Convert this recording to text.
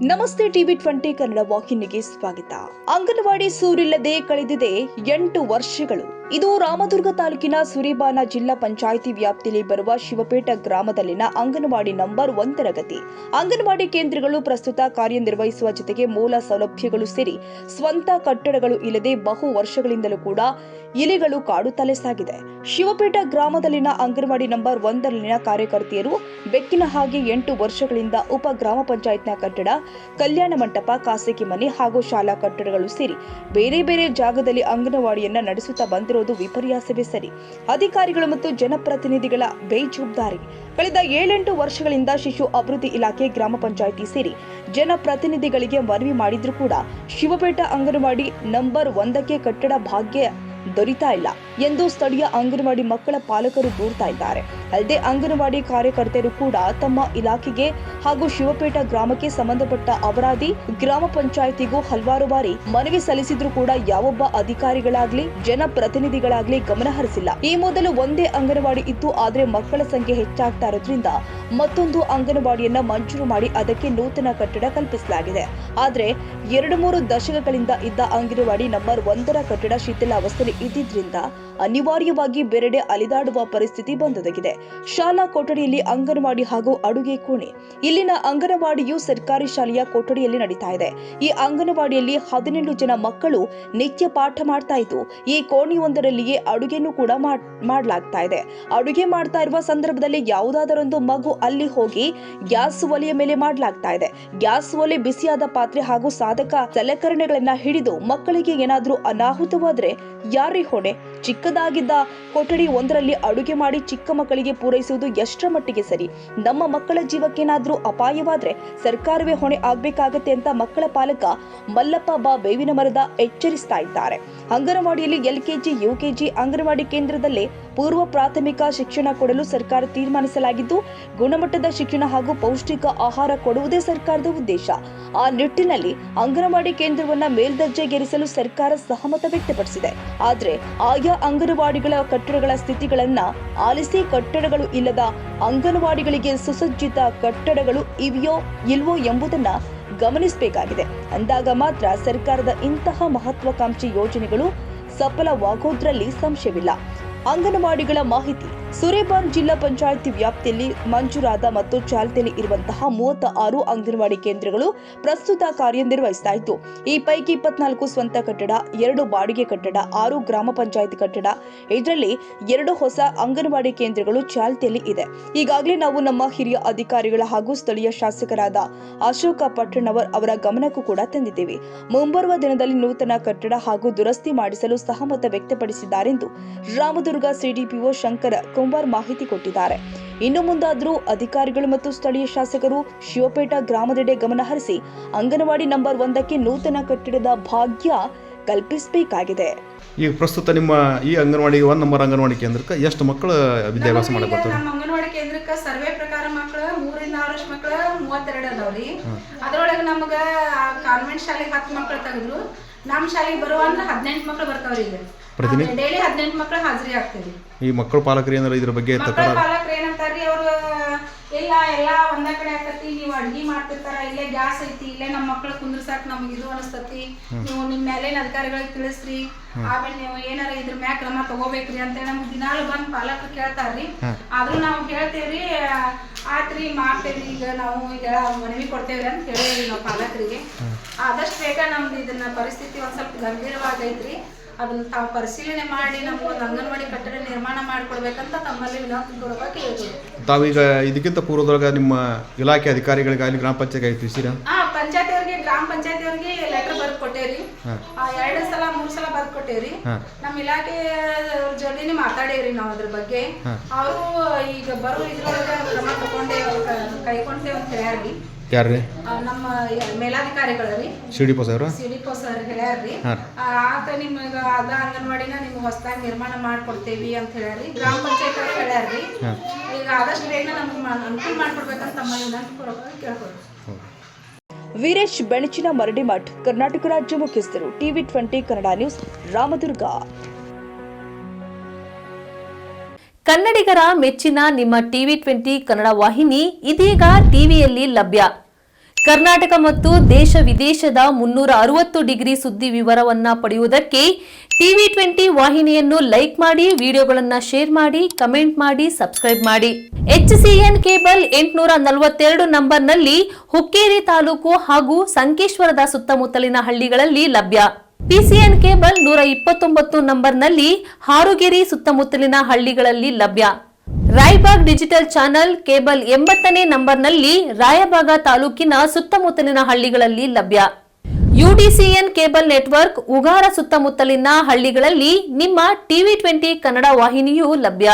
ನಮಸ್ತೆ ಟಿವಿ20 ಕನ್ನಡ ವಾಹಿನಿಗೆ ಸ್ವಾಗತ. ಅಂಗನವಾಡಿ ಸೂರಿಲ್ಲದೆ ಕಳೆದಿದೆ 8 ವರ್ಷಗಳು. ಇದು ರಾಮದುರ್ಗ ತಾಲೂಕಿನ ಸುರೇಬಾನ ಜಿಲ್ಲಾ ಪಂಚಾಯಿತಿ ವ್ಯಾಪ್ತಿಯಲ್ಲಿ ಬರುವ ಶಿವಪೇಟ ಗ್ರಾಮದಲ್ಲಿನ ಅಂಗನವಾಡಿ ನಂಬರ್ 1 ಗತಿ. ಅಂಗನವಾಡಿ ಕೇಂದ್ರಗಳು ಪ್ರಸ್ತುತ ಕಾರ್ಯನಿರ್ವಹಿಸುವ ಜೊತೆಗೆ ಮೂಲ ಸೌಲಭ್ಯಗಳು ಸೇರಿ ಸ್ವಂತ ಕಟ್ಟಡಗಳು ಇಲ್ಲದೆ ಬಹು ವರ್ಷಗಳಿಂದಲೂ ಕೂಡ ಇಲಿಗಳು ಕಾಡುತ್ತಲೇ ಸಾಗಿದೆ. ಶಿವಪೇಟ ಗ್ರಾಮದಲ್ಲಿನ ಅಂಗನವಾಡಿ ನಂಬರ್ 1 ಕಾರ್ಯಕರ್ತೆಯರು ಬೆಕ್ಕಿನ ಹಾಗೆ 8 ವರ್ಷಗಳಿಂದ ಉಪ ಗ್ರಾಮ ಪಂಚಾಯತ್ನ ಕಟ್ಟಡ, ಕಲ್ಯಾಣ ಮಂಟಪ, ಖಾಸಗಿ ಮನೆ ಹಾಗೂ ಶಾಲಾ ಕಟ್ಟಡಗಳು ಸೇರಿ ಬೇರೆ ಬೇರೆ ಜಾಗದಲ್ಲಿ ಅಂಗನವಾಡಿಯನ್ನ ನಡೆಸುತ್ತಾ ಬಂದಿರುವುದು ವಿಪರ್ಯಾಸವೇ ಸರಿ. ಅಧಿಕಾರಿಗಳು ಮತ್ತು ಜನಪ್ರತಿನಿಧಿಗಳ ಬೇಜವಾಬ್ದಾರಿ. ಕಳೆದ 7-8 ವರ್ಷಗಳಿಂದ ಶಿಶು ಅಭಿವೃದ್ಧಿ ಇಲಾಖೆ, ಗ್ರಾಮ ಪಂಚಾಯಿತಿ ಸೇರಿ ಜನಪ್ರತಿನಿಧಿಗಳಿಗೆ ಮನವಿ ಮಾಡಿದ್ರೂ ಕೂಡ ಶಿವಪೇಟ ಅಂಗನವಾಡಿ ನಂಬರ್ 1 ಕಟ್ಟಡ ಭಾಗ್ಯ ದೊರೀತಾ ಇಲ್ಲ ಎಂದು ಸ್ಥಳೀಯ ಅಂಗನವಾಡಿ ಮಕ್ಕಳ ಪಾಲಕರು ದೂರ್ತಾ ಇದ್ದಾರೆ. ಅಲ್ಲದೆ ಅಂಗನವಾಡಿ ಕಾರ್ಯಕರ್ತರು ಕೂಡ ತಮ್ಮ ಇಲಾಖೆಗೆ ಹಾಗೂ ಶಿವಪೇಟ ಗ್ರಾಮಕ್ಕೆ ಸಂಬಂಧಪಟ್ಟ ಅಪರಾಧಿ ಗ್ರಾಮ ಪಂಚಾಯಿತಿಗೂ ಹಲವಾರು ಬಾರಿ ಮನವಿ ಸಲ್ಲಿಸಿದ್ರೂ ಕೂಡ ಯಾವೊಬ್ಬ ಅಧಿಕಾರಿಗಳಾಗ್ಲಿ ಜನಪ್ರತಿನಿಧಿಗಳಾಗ್ಲಿ ಗಮನ ಹರಿಸಿಲ್ಲ. ಈ ಮೊದಲು ಒಂದೇ ಅಂಗನವಾಡಿ ಇತ್ತು, ಆದ್ರೆ ಮಕ್ಕಳ ಸಂಖ್ಯೆ ಹೆಚ್ಚಾಗ್ತಾ ಇರೋದ್ರಿಂದ ಮತ್ತೊಂದು ಅಂಗನವಾಡಿಯನ್ನ ಮಂಜೂರು ಮಾಡಿ ಅದಕ್ಕೆ ನೂತನ ಕಟ್ಟಡ ಕಲ್ಪಿಸಲಾಗಿದೆ. ಆದ್ರೆ 2-3 ದಶಕಗಳಿಂದ ಇದ್ದ ಅಂಗನವಾಡಿ ನಂಬರ್ 1 ಕಟ್ಟಡ ಶಿಥಿಲಾವಸ್ಥೆ ಇದ್ದಿದ್ರಿಂದ ಅನಿವಾರ್ಯವಾಗಿ ಬೇರೆಡೆ ಅಲಿದಾಡುವ ಪರಿಸ್ಥಿತಿ ಬಂದೊದಗಿದೆ. ಶಾಲಾ ಕೊಠಡಿಯಲ್ಲಿ ಅಂಗನವಾಡಿ ಹಾಗೂ ಅಡುಗೆ ಕೋಣೆ. ಇಲ್ಲಿನ ಅಂಗನವಾಡಿಯು ಸರ್ಕಾರಿ ಶಾಲೆಯ ಕೊಠಡಿಯಲ್ಲಿ ನಡೀತಾ ಇದೆ. ಈ ಅಂಗನವಾಡಿಯಲ್ಲಿ 17 ಜನ ಮಕ್ಕಳು ನಿತ್ಯ ಪಾಠ ಮಾಡ್ತಾ ಇದ್ದು, ಈ ಕೋಣೆಯೊಂದರಲ್ಲಿಯೇ ಅಡುಗೆನೂ ಕೂಡ ಮಾಡಲಾಗ್ತಾ ಇದೆ. ಅಡುಗೆ ಮಾಡ್ತಾ ಇರುವ ಸಂದರ್ಭದಲ್ಲಿ ಯಾವುದಾದರೊಂದು ಮಗು ಅಲ್ಲಿ ಹೋಗಿ ಗ್ಯಾಸ್ ಒಲೆಯ ಮೇಲೆ ಮಾಡಲಾಗ್ತಾ ಇದೆ. ಗ್ಯಾಸ್ ಒಲೆ, ಬಿಸಿಯಾದ ಪಾತ್ರೆ ಹಾಗೂ ಸಾಧಕ ಸಲಕರಣೆಗಳನ್ನ ಹಿಡಿದು ಮಕ್ಕಳಿಗೆ ಏನಾದ್ರೂ ಅನಾಹುತವಾದ್ರೆ ಯಾರೇ ಹೊಣೆ? ಚಿಕ್ಕದಾಗಿದ್ದ ಕೊಠಡಿ ಒಂದರಲ್ಲಿ ಅಡುಗೆ ಮಾಡಿ ಚಿಕ್ಕ ಮಕ್ಕಳಿಗೆ ಪೂರೈಸುವುದು ಎಷ್ಟರ ಮಟ್ಟಿಗೆ ಸರಿ? ನಮ್ಮ ಮಕ್ಕಳ ಜೀವಕ್ಕೇನಾದ್ರೂ ಅಪಾಯವಾದ್ರೆ ಸರ್ಕಾರವೇ ಹೊಣೆ ಆಗ್ಬೇಕಾಗತ್ತೆ ಅಂತ ಮಕ್ಕಳ ಪಾಲಕ ಮಲ್ಲಪ್ಪ ಬಾ ಬೇವಿನ ಮರದ ಎಚ್ಚರಿಸ್ತಾ ಇದ್ದಾರೆ. ಅಂಗನವಾಡಿಯಲ್ಲಿ LKG, UKG ಅಂಗನವಾಡಿ ಕೇಂದ್ರದಲ್ಲೇ ಪೂರ್ವ ಪ್ರಾಥಮಿಕ ಶಿಕ್ಷಣ ಕೊಡಲು ಸರ್ಕಾರ ತೀರ್ಮಾನಿಸಲಾಗಿದ್ದು, ಗುಣಮಟ್ಟದ ಶಿಕ್ಷಣ ಹಾಗೂ ಪೌಷ್ಟಿಕ ಆಹಾರ ಕೊಡುವುದೇ ಸರ್ಕಾರದ ಉದ್ದೇಶ. ಆ ನಿಟ್ಟಿನಲ್ಲಿ ಅಂಗನವಾಡಿ ಕೇಂದ್ರವನ್ನ ಮೇಲ್ದರ್ಜೆಗೇರಿಸಲು ಸರ್ಕಾರ ಸಹಮತ ವ್ಯಕ್ತಪಡಿಸಿದೆ. ಆದ್ರೆ ಆಯಾ ಅಂಗನವಾಡಿಗಳ ಕಟ್ಟಡಗಳ ಸ್ಥಿತಿಗಳನ್ನ ಆಲಿಸಿ ಕಟ್ಟಡಗಳು ಇಲ್ಲದ ಅಂಗನವಾಡಿಗಳಿಗೆ ಸುಸಜ್ಜಿತ ಕಟ್ಟಡಗಳು ಇವೆಯೋ ಇಲ್ವೋ ಎಂಬುದನ್ನ ಗಮನಿಸಬೇಕಾಗಿದೆ. ಅಂದಾಗ ಮಾತ್ರ ಸರ್ಕಾರದ ಇಂತಹ ಮಹತ್ವಾಕಾಂಕ್ಷಿ ಯೋಜನೆಗಳು ಸಫಲವಾಗೋದ್ರಲ್ಲಿ ಸಂಶಯವಿಲ್ಲ. ಅಂಗನವಾಡಿಗಳ ಮಾಹಿತಿ: ಸುರೇಬಾನ್ ಜಿಲ್ಲಾ ಪಂಚಾಯಿತಿ ವ್ಯಾಪ್ತಿಯಲ್ಲಿ ಮಂಜೂರಾದ ಮತ್ತು ಚಾಲ್ತಿಯಲ್ಲಿ ಇರುವಂತಹ 36 ಅಂಗನವಾಡಿ ಕೇಂದ್ರಗಳು ಪ್ರಸ್ತುತ ಕಾರ್ಯನಿರ್ವಹಿಸ್ತಾ ಇತ್ತು. ಈ ಪೈಕಿ 24 ಸ್ವಂತ ಕಟ್ಟಡ, 2 ಬಾಡಿಗೆ ಕಟ್ಟಡ, 6 ಗ್ರಾಮ ಪಂಚಾಯಿತಿ ಕಟ್ಟಡ, ಇದರಲ್ಲಿ 2 ಹೊಸ ಅಂಗನವಾಡಿ ಕೇಂದ್ರಗಳು ಚಾಲ್ತಿಯಲ್ಲಿ ಇದೆ. ಈಗಾಗಲೇ ನಾವು ನಮ್ಮ ಹಿರಿಯ ಅಧಿಕಾರಿಗಳ ಹಾಗೂ ಸ್ಥಳೀಯ ಶಾಸಕರಾದ ಅಶೋಕ ಪಟ್ಟಣ್ಣವರ್ ಅವರ ಗಮನಕ್ಕೂ ಕೂಡ ತಂದಿದ್ದೇವೆ. ಮುಂಬರುವ ದಿನದಲ್ಲಿ ನೂತನ ಕಟ್ಟಡ ಹಾಗೂ ದುರಸ್ತಿ ಮಾಡಿಸಲು ಸಹಮತ ವ್ಯಕ್ತಪಡಿಸಿದ್ದಾರೆಂದು ರಾಮದುರ್ಗ ಸಿಡಿಪಿಒ ಶಂಕರ ಕುಂಬಾರ್ ಮಾಹಿತಿ ಕೊಟ್ಟಿದ್ದಾರೆ. ಇನ್ನು ಮುಂದಾದರೂ ಅಧಿಕಾರಿಗಳು ಮತ್ತು ಸ್ಥಳೀಯ ಶಾಸಕರು ಶಿವಪೇಟ ಗ್ರಾಮದೆಡೆ ಗಮನ ಹರಿಸಿ ಅಂಗನವಾಡಿ ನಂಬರ್ 1 ನೂತನ ಕಟ್ಟಡದ ಭಾಗ್ಯ ಕಲ್ಪಿಸಬೇಕಾಗಿದೆ. ಈಗ ಪ್ರಸ್ತುತ ನಿಮ್ಮ ಈ ಅಂಗನವಾಡಿ 1 ನಂಬರ್ ಅಂಗನವಾಡಿ ಕೇಂದ್ರಕ್ಕೆ ಎಷ್ಟು ಮಕ್ಕಳು ವಿದ್ಯಾಭ್ಯಾಸ ಮಾಡಕ್ ಬರ್ತಾರೆ? ನಮ್ಮ ಅಂಗನವಾಡಿ ಕೇಂದ್ರಕ್ಕೆ ಸರ್ವೆ ಪ್ರಕಾರ ಮಕ್ಕಳು 3-6 ಮಕ್ಕಳು 32 ಅದಾವ್ರಿ. ಅದ್ರೊಳಗೆ ನಮ್ಗೆ ಕಾನ್ವೆಂಟ್ ಶಾಲೆಗೆ 10 ಮಕ್ಕಳು ತೆಗೆದ್ರು. ನಮ್ಮ ಶಾಲೆಗೆ ಬರುವ ಅಂದ್ರೆ 18 ಮಕ್ಕಳು ಬರ್ತಾವ್ರಿ. ಈಗ ಡೈಲಿ 18 ಮಕ್ಕಳು ಹಾಜರಿ ಆಗ್ತೀವಿ. ಈ ಮಕ್ಕಳು ಪಾಲಕರು ಏನಾರ ಇದ್ರ ಬಗ್ಗೆ ಪಾಲಕರು ಏನಂತಾರ್ರಿ, ಅವ್ರು ಇಲ್ಲ ಎಲ್ಲ ಒಂದ ಕಡೆ ಆಗ್ತತಿ, ನೀವು ಅಡ್ಗಿ ಮಾಡ್ತಿರ್ತಾರ, ಇಲ್ಲೇ ಗ್ಯಾಸ್ ಐತಿ, ಇಲ್ಲೇ ನಮ್ಮ ಮಕ್ಕಳು ಕುಂದ್ರಸಾಕ್ ನಮ್ಗೆ ಇದು ಅನಿಸ್ತತಿ, ನೀವು ನಿಮ್ಮ ಮೇಲಿನ ಅಧಿಕಾರಿಗಳಿಗೆ ತಿಳಿಸ್ರಿ, ಆಮೇಲೆ ನೀವು ಏನಾರ ಇದ್ರ ಮ್ಯಾಗ ಕ್ರಮ ತಗೋಬೇಕ್ರಿ ಅಂತ ನಮ್ಗೆ ದಿನಾಲು ಬಂದ್ ಪಾಲಕರು ಕೇಳ್ತಾರ್ರಿ. ಆದ್ರೂ ನಾವು ಹೇಳ್ತೇವ್ರಿ, ಆತ್ರಿ ಮಾಡ್ತೇವ್ರಿ, ಈಗ ನಾವು ಈಗ ಮನವಿ ಕೊಡ್ತೇವ್ರಿ ಅಂತ ಹೇಳೇವಿ ನಾವು ಪಾಲಕರಿಗೆ. ಆದಷ್ಟು ಬೇಗ ನಮ್ದು ಇದನ್ನ ಪರಿಸ್ಥಿತಿ ಒಂದ್ ಸ್ವಲ್ಪ ಗಂಭೀರವಾಗೈತ್ರಿ. ಅದನ್ನ ತಾವು ಪರಿಶೀಲನೆ ಮಾಡಿ ನಮ್ಗೊಂದು ಅಂಗನವಾಡಿ ಕಟ್ಟಡ ನಿರ್ಮಾಣ ಮಾಡಿಕೊಡ್ಬೇಕಂತ ತಮ್ಮಲ್ಲಿ ವಿನಂತಿಪೂರ್ವಕ ಹೇಳ್ತೀವಿ. ತಾವೀಗ ಇದಕ್ಕಿಂತ ಪೂರ್ವದೊಳಗ ನಿಮ್ಮ ಇಲಾಖೆ ಅಧಿಕಾರಿಗಳಿಗಾಗಲಿ ಗ್ರಾಮ ಪಂಚಾಯತ್ ತಿಳಿಸಿರಾ? ಪಂಚಾಯತಿ ಅವ್ರಿಗೆ, ಗ್ರಾಮ ಪಂಚಾಯತಿ ಅವ್ರಿಗೆ ಲೆಟರ್ ಬರ್ದು ಕೊಟ್ಟೇವ್ರಿ. 2 ಸಲ 3 ಸಲ ಬರ್ದು ಕೊಟ್ಟೇವ್ರಿ. ನಮ್ಮ ಇಲಾಖೆ ಜೊತೆನೆ ಮಾತಾಡೇವ್ರಿ ನಾವು ಅದ್ರ ಬಗ್ಗೆ. ಅವರು ಈಗ ಬರೋ ಇದ್ರೊಳಗ ಕ್ರಮ ತಗೊಂಡೇ ಕೈಕೊಂಡೇವ್ ಅಂತ ಹೇಳ್ಯಾರ್ರಿ. ಯಾರ್ರಿ? ನಮ್ಮ ಮೇಲಾಧಿಕಾರಿಗಳರಿ, ಸಿಡಿಪೋ ಸರ್ ಹೇಳ್ಯಾರ್ರಿ. ಆತ ನಿಮ್ಗೆ ಅದ ಅಂಗನವಾಡಿನ ನಿಮ್ಗೆ ಹೊಸದಾಗಿ ನಿರ್ಮಾಣ ಮಾಡ್ಕೊಡ್ತೇವಿ ಅಂತ ಹೇಳ್ಯಾರಿ. ಗ್ರಾಮ ಪಂಚಾಯತ್ ಅವ್ರು ಹೇಳ್ಯಾರ್ರಿ. ಈಗ ಆದಷ್ಟು ಬೇಗ ನಮ್ಗೆ ಅನುಕೂಲ ಮಾಡ್ಕೊಡ್ಬೇಕಂತ ತಮ್ಮ ವಿನಂತಿಪೂರ್ವಕ ಕೇಳ್ಕೊಡ್ರಿ. ವೀರೇಶ್ ಬೆಣಚಿನ ಮರಡಿಮಠ್, ಕರ್ನಾಟಕ ರಾಜ್ಯ ಮುಖ್ಯಸ್ಥರು, ಟಿವಿ20 ಕನ್ನಡ ನ್ಯೂಸ್, ರಾಮದುರ್ಗ. ಕನ್ನಡಿಗರ ಮೆಚ್ಚಿನ ನಿಮ್ಮ ಟಿವಿ20 ಕನ್ನಡ ವಾಹಿನಿ ಇದೀಗ ಟಿವಿಯಲ್ಲಿ ಲಭ್ಯ. ಕರ್ನಾಟಕ ಮತ್ತು ದೇಶ ವಿದೇಶದ 360 ಡಿಗ್ರಿ ಸುದ್ದಿ ವಿವರವನ್ನ ಪಡೆಯುವುದಕ್ಕೆ TV20 ವಾಹಿನಿಯನ್ನು ಲೈಕ್ ಮಾಡಿ, ವಿಡಿಯೋಗಳನ್ನ ಶೇರ್ ಮಾಡಿ, ಕಮೆಂಟ್ ಮಾಡಿ, ಸಬ್ಸ್ಕ್ರೈಬ್ ಮಾಡಿ. HCN ಕೇಬಲ್ 842 ನಂಬರ್ನಲ್ಲಿ ಹುಕ್ಕೇರಿ ತಾಲೂಕು ಹಾಗೂ ಸಂಕೇಶ್ವರದ ಸುತ್ತಮುತ್ತಲಿನ ಹಳ್ಳಿಗಳಲ್ಲಿ ಲಭ್ಯ. PCN ಕೇಬಲ್ 129 ನಂಬರ್ನಲ್ಲಿ ಹಾರುಗೆರೆ ಸುತ್ತಮುತ್ತಲಿನ ಹಳ್ಳಿಗಳಲ್ಲಿ ಲಭ್ಯ. ರಾಯಬಾಗ್ ಡಿಜಿಟಲ್ ಚಾನೆಲ್ ಕೇಬಲ್ 80ನೇ ನಂಬರ್ನಲ್ಲಿ ರಾಯಬಾಗ ತಾಲೂಕಿನ ಸುತ್ತಮುತ್ತಲಿನ ಹಳ್ಳಿಗಳಲ್ಲಿ ಲಭ್ಯ. UDCN ಕೇಬಲ್ ನೆಟ್ವರ್ಕ್ ಉಗಾರ ಸುತ್ತಮುತ್ತಲಿನ ಹಳ್ಳಿಗಳಲ್ಲಿ ನಿಮ್ಮ TV20 ಕನ್ನಡ ವಾಹಿನಿಯೂ ಲಭ್ಯ.